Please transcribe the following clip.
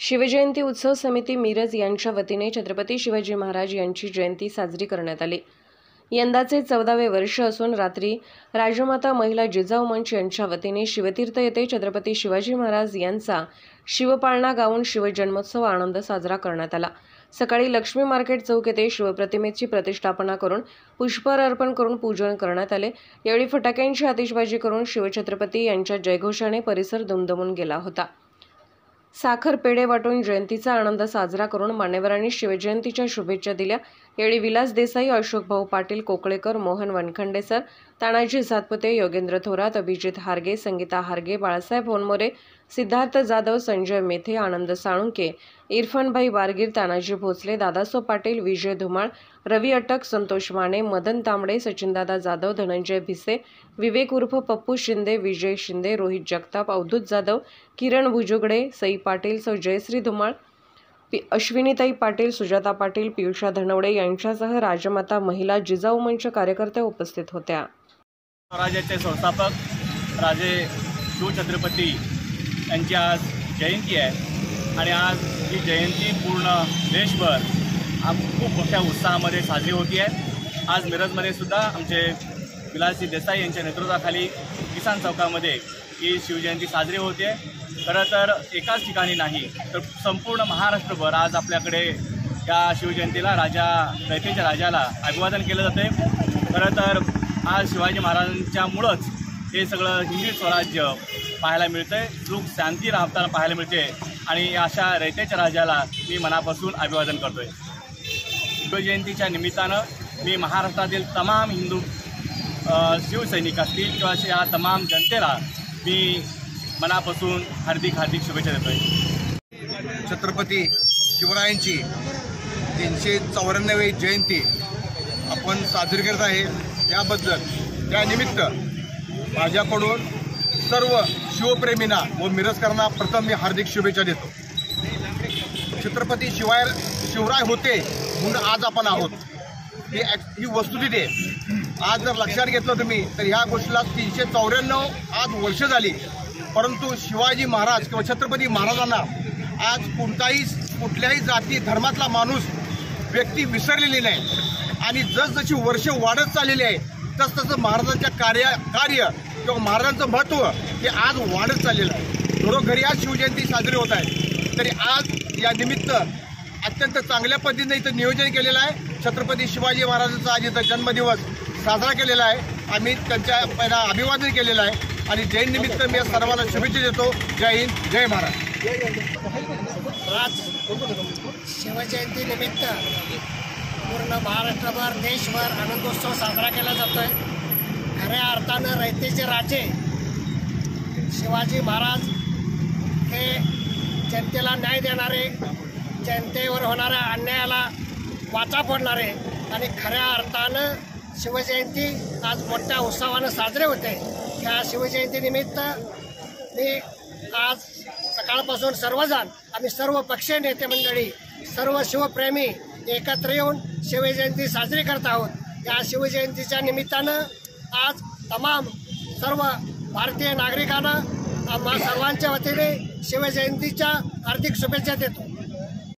शिवजयंती उत्सव समिती मिरज यांच्या वतीने छत्रपती शिवाजी महाराज यांची जयंती साजरी करण्यात आली। यंदाचे 14वे वर्ष असून रात्री राजमाता महिला जिजाऊ मंच यांच्या वतीने शिवतीर्थ येथे छत्रपती शिवाजी महाराज यांचा शिवपाळणा गाऊन शिवजन्मोत्सव आनंद साजरा करण्यात आला। सकाळी लक्ष्मी मार्केट चौक येथे शिवप्रतिमेची प्रतिष्ठापना करून पुष्पहार अर्पण करून पूजन करण्यात आले। यावेळी फटाक्यांची आतिषबाजी करून शिवछत्रपती यांच्या जयघोषाने परिसर दुमदुमून गेला होता। साखर पेढे वाटून जयंतीचा आनंद साजरा करून मान्यवरांनी शिवजयंतीच्या शुभेच्छा दिल्या। यावेळी विलास देसाई, अशोक भाऊ पाटील कोकळेकर, मोहन वनखंडेसर, तानाजी सातपुते, योगेंद्र थोरात, अभिजित हारगे, संगीता हारगे, बाळासाहेब होनमोरे, सिद्धार्थ जाधव, संजय मेथे, आनंद साळुंके, इरफानभाई बारगीर, तानाजी भोसले, दादासो पाटील, विजय धुमाळ, रवी अटक, संतोष माने, मदन तांबडे, सचिनदादा जाधव, धनंजय भिसे, विवेक उर्फ पप्पू शिंदे, विजय शिंदे, रोहित जगताप, अवधूत जाधव, किरण भुजुगडे, सई पाटील, सौ जयश्री धुमाळ, अश्विनीताई पाटील, सुजाता पाटील, पियुषा धनवडे यांच्यासह राजमाता महिला जिजाऊ मंच कार्यकर्ते उपस्थित होत्या। स्वराज्याचे संस्थापक राजे शिवछत्रपती यांची आज जयंती आहे आणि आज ही जयंती पूर्ण देशभर खूप मोठ्या उत्साहामध्ये साजरी होती आहे। आज मिरजमध्ये सुद्धा आमचे विलासजी देसाई यांच्या नेतृत्वाखाली किसान चौकामध्ये ही शिवजयंती साजरी होते। खरं तर एकाच ठिकाणी नाही तर संपूर्ण महाराष्ट्रभर आज आपल्याकडे या शिवजयंतीला रयतेच्या राजाला अभिवादन केलं जाते। खरं तर आज शिवाजी महाराजांच्यामुळंच हे सगळं हिंदवी स्वराज्य पाहायला मिळतंय, सुख शांती राहताना पाहायला मिळते आणि अशा रयतेच्या राजाला मी मनापासून अभिवादन करतोय। शिवजयंतीच्या निमित्तानं मी महाराष्ट्रातील तमाम हिंदू शिवसैनिक असतील किंवा या तमाम जनतेला मी मनापासून हार्दिक शुभेच्छा देतोय। छत्रपती शिवरायांची 394वी जयंती आपण साजरी करत आहे। त्याबद्दल त्यानिमित्त माझ्याकडून सर्व शिवप्रेमींना व मिरजकरांना प्रथम मी हार्दिक शुभेच्छा देतो। छत्रपती शिवराय होते म्हणून आज आपण आहोत, ही वस्तुस्थिती आहे। आज जर लक्षात घेतलं तुम्ही तर ह्या गोष्टीला 394 आज वर्ष झाली, परंतु शिवाजी महाराज किंवा छत्रपती महाराजांना आज कुठल्याही जाती धर्मातला माणूस व्यक्ती विसरलेली नाही आणि जसजशी वर्ष वाढत चाललेली आहे तसतसं महाराजांच्या कार्य किंवा महाराजांचं महत्त्व हे आज वाढत चाललेलं आहे। घरोघरी आज शिवजयंती साजरी होत आहे, तरी आज या निमित्त अत्यंत चांगल्या पद्धतीने इथं नियोजन केलेलं आहे। छत्रपती शिवाजी महाराजांचा आज इथं जन्मदिवस साजरा केलेला आहे। आम्ही त्यांच्या पहिला अभिवादन केलेलं आहे आणि जयंतीनिमित्त मी सर्वांना शुभेच्छा देतो। जय हिंद, जय महाराज। आज शिवजयंती निमित्त पूर्ण महाराष्ट्रभर देशभर आनंदोत्सव साजरा केला जातोय। खऱ्या अर्थानं रयतेचे राजे शिवाजी महाराज हे जनतेला न्याय देणारे, जनतेवर होणाऱ्या अन्यायाला वाचा फोडणारे आणि खऱ्या अर्थानं शिवजयंती आज मोठ्या उत्सवानं साजरे होते। या शिवजयंतीनिमित्त मी आज सकाळपासून सर्वजण आम्ही सर्व पक्षीय नेते मंडळी सर्व शिवप्रेमी एकत्र येऊन शिवजयंती साजरी करत आहोत। या शिवजयंतीच्या निमित्तानं आज तमाम सर्व भारतीय नागरिकांना आम्हा सर्वांच्या वतीने शिवजयंतीच्या हार्दिक शुभेच्छा देतो।